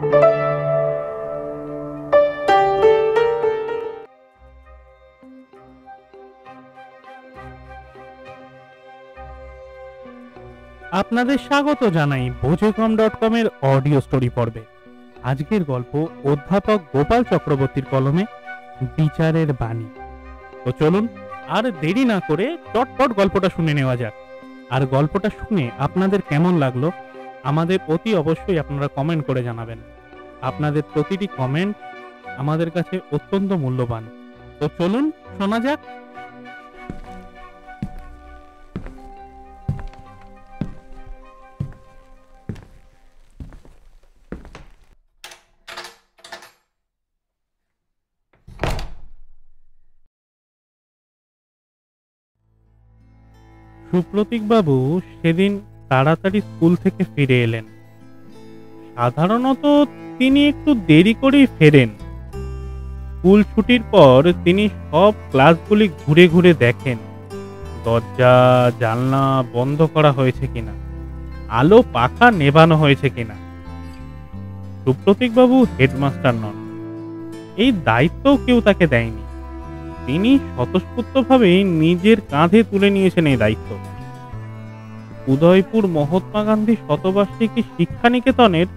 আপনাদের স্বাগত জানাই বোঝেকম.com এর অডিও স্টোরি পর্বে। আজকের গল্প অধ্যাপক গোপাল চক্রবর্তীর কলমে বিচারের বাণী। তো চলুন আর দেরি না করে চটপট গল্পটা শুনে নেওয়া যাক। আর গল্পটা শুনে আপনাদের কেমন লাগলো আমাদের অতি অবশ্যই আপনারা কমেন্ট করে জানাবেন। আপনাদের প্রতিটি কমেন্ট আমাদের কাছে অত্যন্ত মূল্যবান। তো চলুন শোনা যাক। সুপ্রতীক বাবু সেদিন তাড়াতাড়ি স্কুল থেকে ফিরে এলেন। সাধারণত তিনি একটু দেরি করেই ফেরেন। স্কুল ছুটির পর তিনি সব ক্লাসগুলি ঘুরে ঘুরে দেখেন দরজা জানলা বন্ধ করা হয়েছে কিনা, আলো পাখা নেভানো হয়েছে কিনা। সুপ্রতীক বাবু হেডমাস্টার নন, এই দায়িত্ব কেউ তাকে দেয়নি। তিনি স্বতঃস্ফূর্তভাবে নিজের কাঁধে তুলে নিয়েছেন এই দায়িত্ব। উদয়পুর মহাত্মা গান্ধী শতবার্ষিকী শিক্ষা নিকেতনের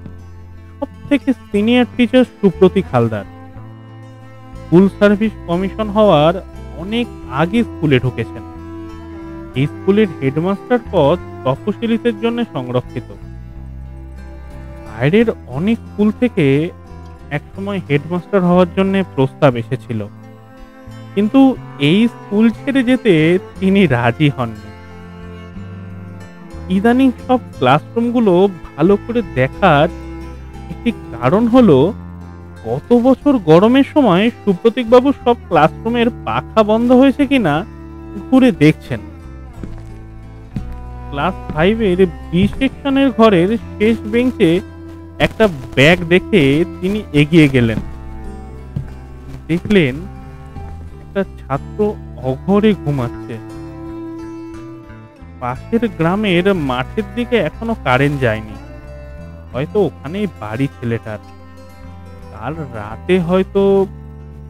সব থেকে senior teacher Supratik Haldar. School service commission হওয়ার অনেক আগে স্কুলে ঢুকেছেন। এই স্কুলের হেডমাস্টার পদ তপশিলীদের জন্য সংরক্ষিত। বাইরের অনেক স্কুল থেকে একসময় হেডমাস্টার হওয়ার জন্য প্রস্তাব এসেছিল, কিন্তু এই স্কুল ছেড়ে যেতে তিনি রাজি হননি। ইদানিং সব ক্লাসরুমগুলো ভালো করে দেখার একটি কারণ হলো, গত বছর গরমের সময় সুপ্রতীক বাবু সব ক্লাসরুমের পাখা বন্ধ হয়েছে কিনা ঘুরে দেখছেন। ক্লাস 5-এর বি সেকশনের ঘরের শেষ বেঞ্চে একটা ব্যাগ দেখে তিনি এগিয়ে গেলেন। দেখলেন একটা ছাত্র অঘরে ঘুমাচ্ছে। পাশের গ্রামের মাঠের দিকে এখনো কারেন্ট যায়নি, হয়তো ওখানেই বাড়ি ছেলেটার। কাল রাতে হয়তো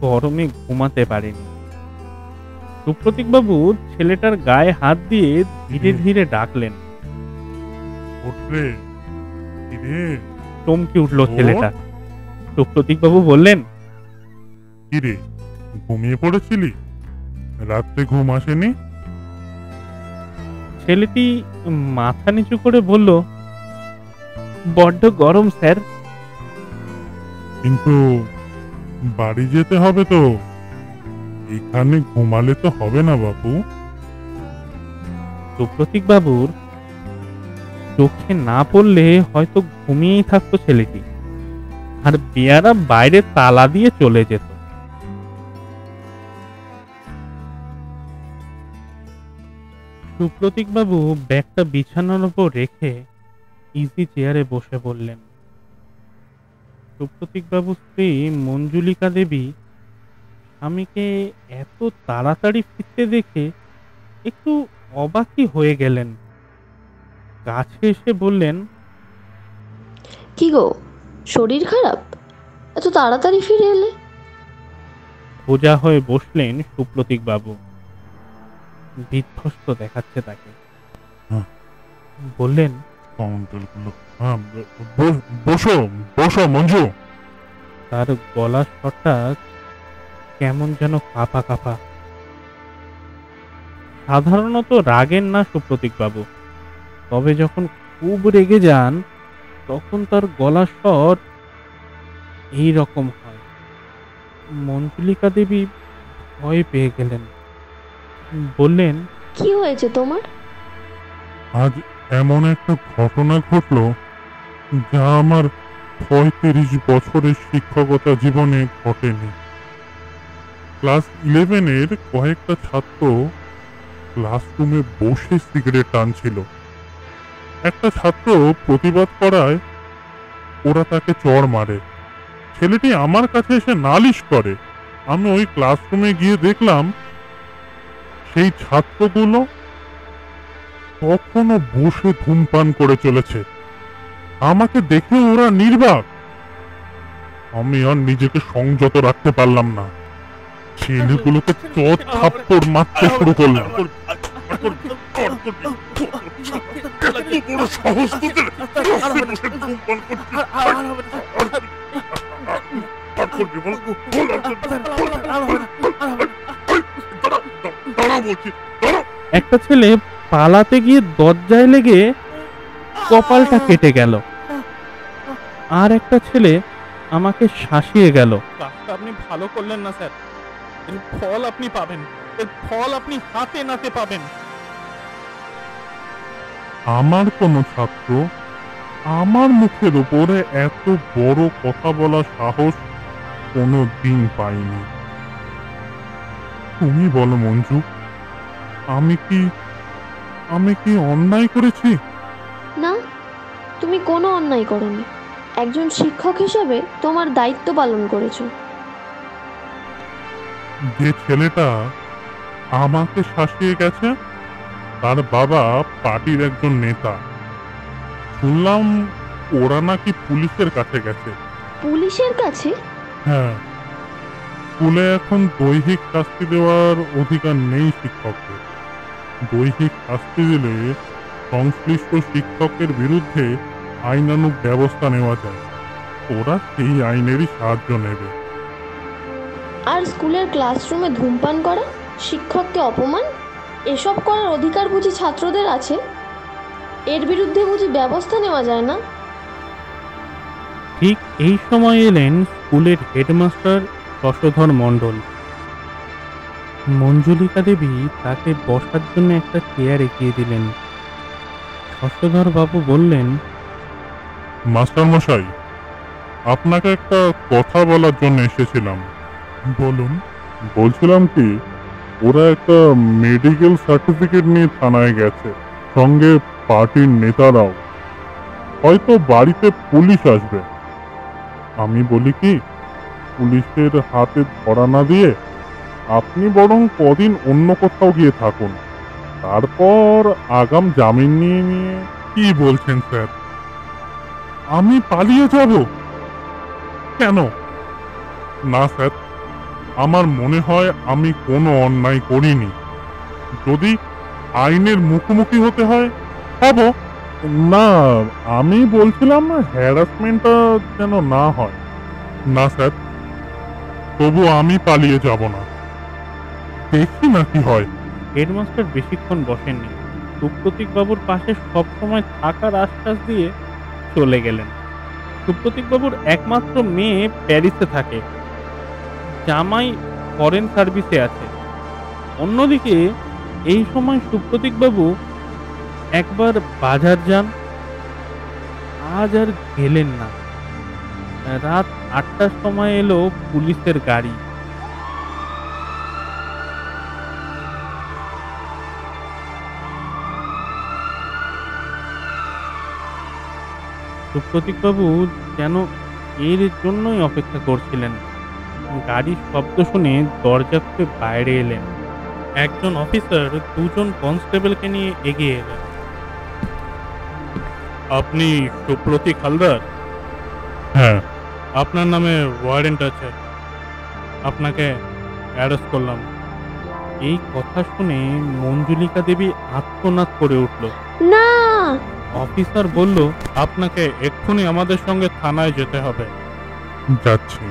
গরমে ঘুমাতে পারেনি। সুপ্রতীক বাবু ছেলেটার গায়ে হাত দিয়ে ধীরে ধীরে ডাকলেন। চমকে উঠল ছেলেটা। সুপ্রতীক বাবু বললেন, কিরে, ঘুমিয়ে পড়েছিলি? রাত্রে ঘুম আসেনি? ছেলেটি মাথা নিচু করে বলল, বড্ড গরম স্যার। কিন্তু বাড়ি যেতে হবে তো, এখানে ঘুমালে তো হবে না বাবু। সুপ্রতীক বাবুর চোখে না পড়লে হয়তো ঘুমিয়েই থাকতো ছেলেটি, আর পেয়ারা বাইরে তালা দিয়ে চলে যেত। সুপ্রতীক বাবু ব্যাগটা বিছানার উপর রেখে ইজি চেয়ারে বসে বললেন। সুপ্রতীক বাবুর স্ত্রী মঞ্জুলিকা দেবী স্বামীকে এত তাড়াতাড়ি ফিরতে দেখে একটু অবাকই হয়ে গেলেন। কাছে এসে বললেন, কি গো, শরীর খারাপ? এত তাড়াতাড়ি ফিরে এলে? সোজা হয়ে বসলেন সুপ্রতীক বাবু। বিধ্বস্ত দেখাচ্ছে তাকে। বললেন, বসো বসো মঞ্জু। তার গলার স্বরটা কেমন যেন কাঁপা কাঁপা। সাধারণত রাগেন না সুপ্রতীক বাবু, তবে যখন খুব রেগে যান তখন তার গলার স্বর এই রকম হয়। মঞ্জুলিকা দেবী ভয় পেয়ে গেলেন। বললেন, কি হয়েছে তোমার? আজ এমন একটা ঘটনা ঘটলো যা আমার 35 বছরের শিক্ষকতা জীবনে ঘটেনি। ক্লাস 11-এর কয়েকটা ছাত্র ক্লাসরুমে বসে সিগারেট টানছিল। একটা ছাত্র প্রতিবাদ করায় ওরা তাকে চড় মারে। ছেলেটি আমার কাছে এসে নালিশ করে। আমি ওই ক্লাসরুমে গিয়ে দেখলাম সেই ছাত্রগুলো তখনও বসে ধূমপান করে চলেছে। আমাকে দেখে ওরা নির্বাক। আমি আর নিজেকে সংযত রাখতে পারলাম না, ছেলেগুলোকে চট থাপ্পড় মারতে শুরু করলাম। এত বড় সাহস তোদের! বসে বসে ধূমপান করছিস। আর করবি বল? বল আর করবি? দাঁড়া বলছি, দাঁড়া। একটা ছেলে পালাতে গিয়ে দরজায় লেগে কপালটা কেটে গেল, আর একটা ছেলে আমাকে শাসিয়ে গেল। কাজটা আপনি ভালো করলেন না স্যার, এর ফল আপনি পাবেন, এর ফল আপনি হাতে নাতে পাবেন। আমার কোনো ছাত্র আমার মুখের উপরে এত বড় কথা বলার সাহস কোনো দিন পাইনি। তুমি বলো মঞ্জু, আমি কি অন্যায় করেছি? না, তুমি কোনো অন্যায় করোনি। একজন শিক্ষক হিসেবে তোমার দায়িত্ব পালন করেছো। যে ছেলেটা আমাকে শাসিয়ে গেছে তার বাবা পার্টির একজন নেতা। শুনলাম ওরা নাকি পুলিশের কাছে গেছে। পুলিশের কাছে? হ্যাঁ, স্কুলে এখন দৈহিক শাস্তি দেওয়ার অধিকার নেই শিক্ষকদের। দৈহিক শাস্তি দিলে সংশ্লিষ্ট শিক্ষকের বিরুদ্ধে আইনানুগ ব্যবস্থা নেওয়া যায়। ওরা সেই আইনেরই সাহায্য নেবে। আর স্কুলের ক্লাসরুমে ধূমপান করা, শিক্ষককে অপমান, এসব করার অধিকার বুঝি ছাত্রদের আছে? এর বিরুদ্ধে বুঝি ব্যবস্থা নেওয়া যায় না? ঠিক এই সময় এলেন স্কুলের হেডমাস্টার শশধর মণ্ডল। মঞ্জুলিকা দেবী তাকে বসার জন্য একটা চেয়ার এগিয়ে দিলেন। শশধর বাবু বললেন, মাস্টার মশাই, আপনাকে একটা কথা বলার জন্য এসেছিলাম। বলুন। বলছিলাম কি, ওরা একটা মেডিকেল সার্টিফিকেট নিয়ে থানায় গেছে, সঙ্গে পার্টির নেতারাও। হয়তো বাড়িতে পুলিশ আসবে। আমি বলি কি, পুলিশের হাতে ধরা না দিয়ে আপনি বরং কদিন অন্য কোথাও গিয়ে থাকুন, তারপর আগাম জামিন নিয়ে। কি বলছেন স্যার? আমি পালিয়ে যাব? কেন? না স্যার, আমার মনে হয় আমি কোনো অন্যায় করিনি। যদি আইনের মুখোমুখি হতে হয় হব। না, আমি বলছিলাম হ্যারাসমেন্টটা যেন না হয়। না স্যার, তবু আমি পালিয়ে যাব না, দেখি না কি হয়। হেডমাস্টার বেশিক্ষণ বসেননি, সুপ্রতীক বাবুর পাশে সবসময় থাকার আশ্বাস দিয়ে চলে গেলেন। সুপ্রতীক বাবুর একমাত্র মেয়ে প্যারিসে থাকে, জামাই ফরেন সার্ভিসে আছে। অন্যদিকে এই সময় সুপ্রতীক বাবু একবার বাজার যান, আজ আর গেলেন না। রাত ৮টার সময় এলো পুলিশের গাড়ি। সুপ্রতীক বাবু যেন এর জন্যই অপেক্ষা করছিলেন। গাড়ির শব্দ শুনে দরজা খুলে বাইরে এলেন। একজন অফিসার দুজন কনস্টেবলকে নিয়ে এগিয়ে এলেন। আপনি সুপ্রতীক হালদার? হ্যাঁ। আপনার নামে ওয়ারেন্ট আছে, আপনাকে অ্যারেস্ট করলাম। এই কথা শুনে মঞ্জুলিকা দেবী আত্মনাদ করে উঠল। না! অফিসার বলল, আপনাকে এক্ষুনি আমাদের সঙ্গে থানায় যেতে হবে। যাচ্ছি।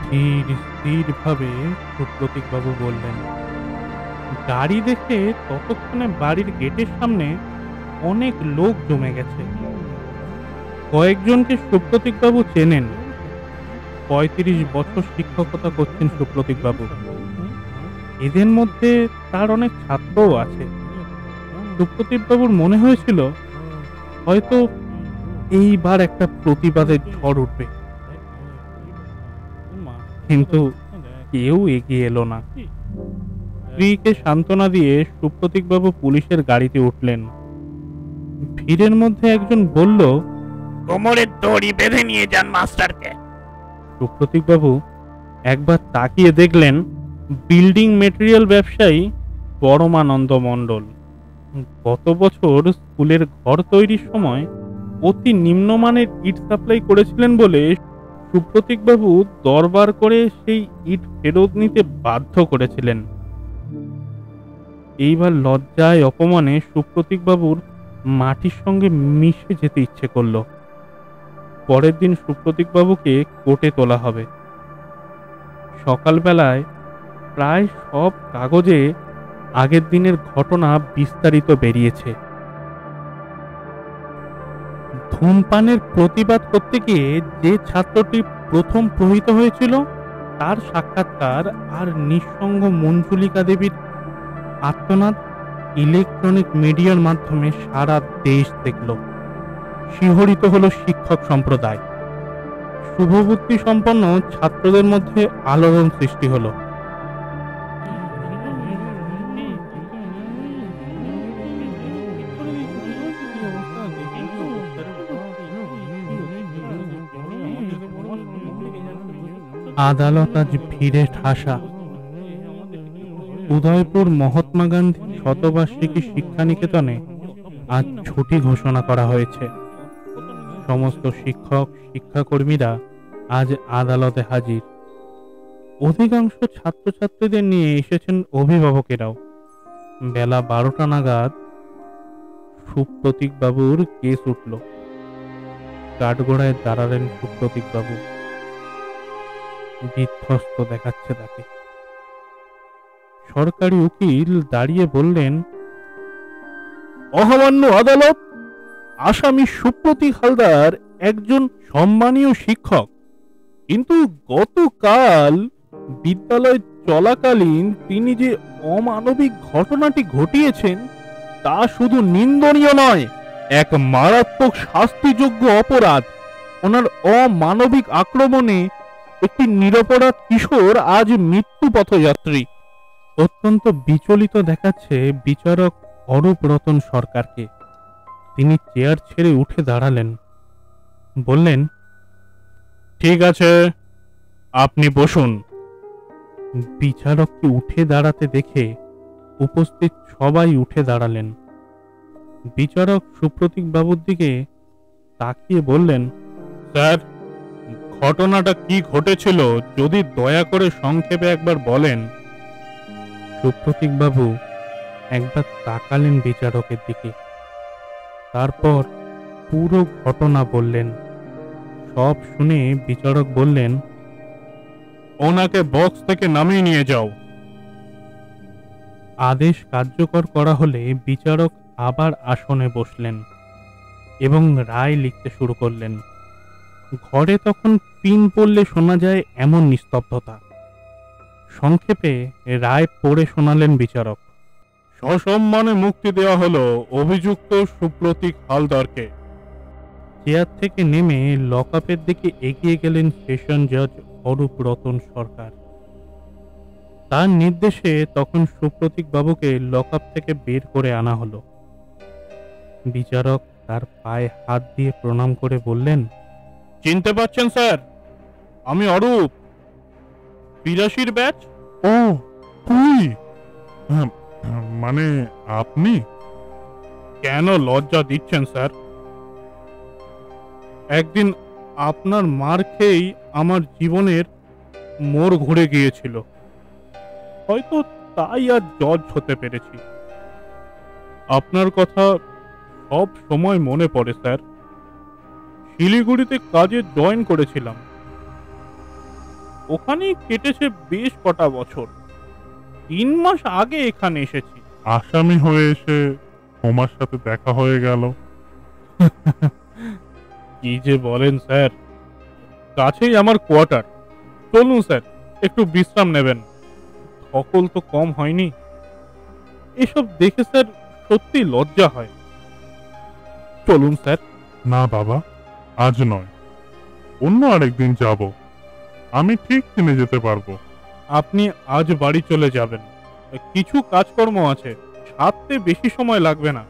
ধীর স্থির ভাবে সুপ্রতীক বাবু বললেন। গাড়ি দেখে ততক্ষণে বাড়ির গেটের সামনে অনেক লোক জমে গেছে। কয়েকজনকে সুপ্রতীক বাবু চেনেন। ৩৫ বছর শিক্ষকতা করছেন সুপ্রতীক বাবু। এদের মধ্যে তার অনেক ছাত্রও আছে। সুপ্রতীক বাবুর মনে হয়েছিল হয়তো এইবার একটা প্রতিবাদের ঝড় উঠবে, কিন্তু কেউ এগিয়ে এলো না। স্ত্রীকে সান্ত্বনা দিয়ে সুপ্রতীক বাবু পুলিশের গাড়িতে উঠলেন। ভিড়ের মধ্যে একজন বলল, কোমরের দড়ি বেঁধে নিয়ে যান মাস্টারকে। সুপ্রতীক বাবু একবার তাকিয়ে দেখলেন বিল্ডিং মেটেরিয়াল ব্যবসায়ী পরমানন্দ মণ্ডল। গত বছর স্কুলের ঘর তৈরির সময় অতি নিম্নমানের ইট সাপ্লাই করেছিলেন বলে সুপ্রতীকবাবু দরবার করে সেই ইট ফেরত নিতে বাধ্য করেছিলেন। এইবার লজ্জায় অপমানে সুপ্রতীকবাবুর মাটির সঙ্গে মিশে যেতে ইচ্ছে করল। পরের দিন সুপ্রতীকবাবুকে কোর্টে তোলা হবে। সকালবেলায় প্রায় সব কাগজে আগের দিনের ঘটনা বিস্তারিত বেরিয়েছে। ধূমপানের প্রতিবাদ করতে গিয়ে যে ছাত্রটি প্রথম প্রহৃত হয়েছিল তার সাক্ষাৎকার আর নিঃসঙ্গ মঞ্জুলিকা দেবীর আত্মনাদ ইলেকট্রনিক মিডিয়ার মাধ্যমে সারা দেশ দেখল। শিহরিত হলো শিক্ষক সম্প্রদায়। শুভবুদ্ধি সম্পন্ন ছাত্রদের মধ্যে আলোড়ন সৃষ্টি হলো। আদালত আজ ভিড়ে ঠাসা। উদয়পুর মহাত্মা গান্ধী শতবার্ষিকী শিক্ষানিকেতনে আজ ছুটি ঘোষণা করা হয়েছে। সমস্ত শিক্ষক শিক্ষাকর্মীরা আজ আদালতে হাজির। অধিকাংশ ছাত্রছাত্রীদের নিয়ে এসেছেন অভিভাবকেরাও। বেলা 12টা নাগাদ সুপ্রতীক বাবুর কেস উঠল। কাঠগড়ায় দাঁড়ালেন সুপ্রতীক বাবু। বিধ্বস্ত দেখাচ্ছে তাকে। সরকারি উকিল দাঁড়িয়ে বললেন, অসামান্য আদালত, আসামি সুপ্রতীক হালদার একজন সম্মানীয় শিক্ষক, কিন্তু গতকাল বিদ্যালয় চলাকালীন তিনি যে অমানবিক ঘটনাটি ঘটিয়েছেন তা শুধু নিন্দনীয় নয়, এক মারাত্মক শাস্তিযোগ্য অপরাধ। ওনার অমানবিক আক্রমণে একটি নিরপরাধ কিশোর আজ মৃত্যু পথযাত্রী। অত্যন্ত বিচলিত দেখাচ্ছে বিচারক অরূপ রতন সরকারকে। তিনি চেয়ার ছেড়ে উঠে দাঁড়ালেন, বললেন, ঠিক আছে, আপনি বসুন। বিচারককে উঠে দাঁড়াতে দেখে উপস্থিত সবাই উঠে দাঁড়ালেন। বিচারক সুপ্রতীক বাবুর দিকে তাকিয়ে বললেন, স্যার, ঘটনাটা কি ঘটেছিল যদি দয়া করে সংক্ষেপে একবার বলেন। সুপ্রতীক বাবু একবার তাকালেন বিচারকের দিকে, তারপর পুরো ঘটনা বললেন। সব শুনে বিচারক বললেন, ওনাকে বক্স থেকে নামিয়ে নিয়ে যাও। আদেশ কার্যকর করা হলে বিচারক আবার আসনে বসলেন এবং রায় লিখতে শুরু করলেন। ঘরে তখন পিন পড়লে শোনা যায় এমন নিস্তব্ধতা। সংক্ষেপে রায় পড়ে শোনালেন বিচারক। সসম্মানে মুক্তি দেওয়া হলো অভিযুক্ত সুপ্রতীক হালদারকে। চেয়ার থেকে নেমে লকআপের দিকে এগিয়ে গেলেন সেশন জজ অরূপ রতন সরকার। তার নির্দেশে তখন সুপ্রতীক বাবুকে লকআপ থেকে বের করে আনা হলো। বিচারক তার পায়ে হাত দিয়ে প্রণাম করে বললেন, চিনতে পারছেন স্যার, আমি অরূপ, 82 ব্যাচ। ও তুই? মানে আপনি? কেন লজ্জা দিচ্ছেন স্যার? একদিন আপনার মার খেয়েই আমার জীবনের মোড় ঘুরে গিয়েছিল, হয়তো তাই আজ জজ হতে পেরেছি। আপনার কথা সব সময় মনে পড়ে স্যার। শিলিগুড়িতে কাজে জয়েন করেছিলাম, ওখানেই কেটেছে বেশ কটা বছর। 3 মাস আগে এখানে এসেছি। আসামি হয়ে এসে তোমার সাথে দেখা হয়ে গেল। কি যে বলেন স্যার, কাছেই আমার কোয়ার্টার। চলুন স্যার, একটু বিশ্রাম নেবেন। সকল তো কম হয়নি। এসব দেখে স্যার সত্যি লজ্জা হয়। চলুন স্যার। না বাবা, আজ নয়, অন্য আরেকদিন যাব। আমি ঠিক চিনে যেতে পারবো। আপনি আজ বাড়ি চলে যাবেন, কিছু কাজকর্ম আছে, সারতে বেশি সময় লাগবে না।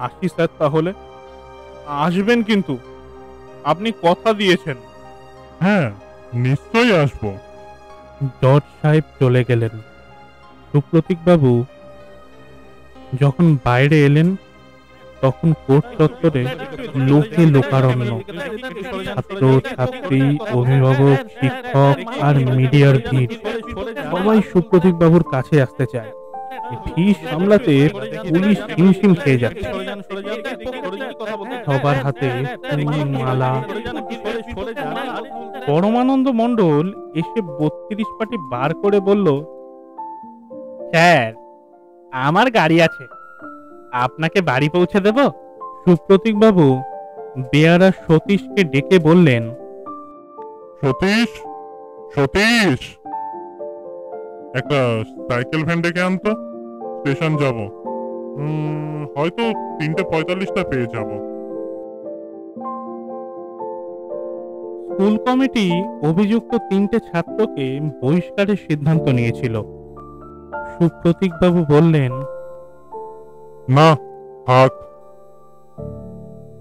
আসি স্যার তাহলে। আসবেন কিন্তু, আপনি কথা দিয়েছেন। হ্যাঁ, নিশ্চয়ই আসবো। জজ সাহেব চলে গেলেন। সুপ্রতীক বাবু যখন বাইরে এলেন তখন কোর্ট চত্বরে লোকে লোকারণ্য। ছাত্র ছাত্রী, অভিভাবক, শিক্ষক আর মিডিয়ার ভিড়। সবাই সুপ্রতীক বাবুর কাছে আসতে চায়। ভিড় সামলাতে পুলিশ হিমশিম খেয়ে যাচ্ছে। সবার হাতে ফুল, মালা। পরমানন্দ মণ্ডল এসে 32 পাটি বার করে বলল, স্যার, আমার গাড়ি আছে, আপনাকে বাড়ি পৌঁছে দেব। সুপ্রতীক বাবু বেয়ারা সতীশকে ডেকে বললেন, সতীশ, সতীশ, একটা সাইকেল ভ্যান ডেকে আনতো, স্টেশন যাব। হয়তো 3:45 পেয়ে যাব। স্কুল কমিটি অভিযুক্ত 3টে ছাত্রকে বহিষ্কারের সিদ্ধান্ত নিয়েছিল। সুপ্রতীক বাবু বললেন, না, থাক,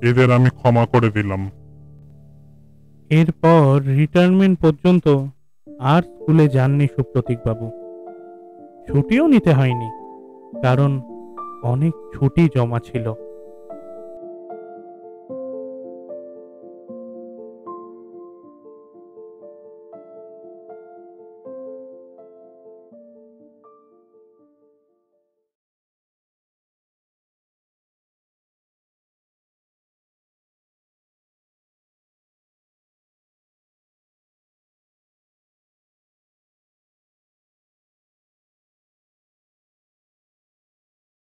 এদের আমি ক্ষমা করে দিলাম। এরপর রিটায়ারমেন্ট পর্যন্ত আর স্কুলে যাননি সুপ্রতীক বাবু। ছুটিও নিতে হয়নি, কারণ অনেক ছুটি জমা ছিল।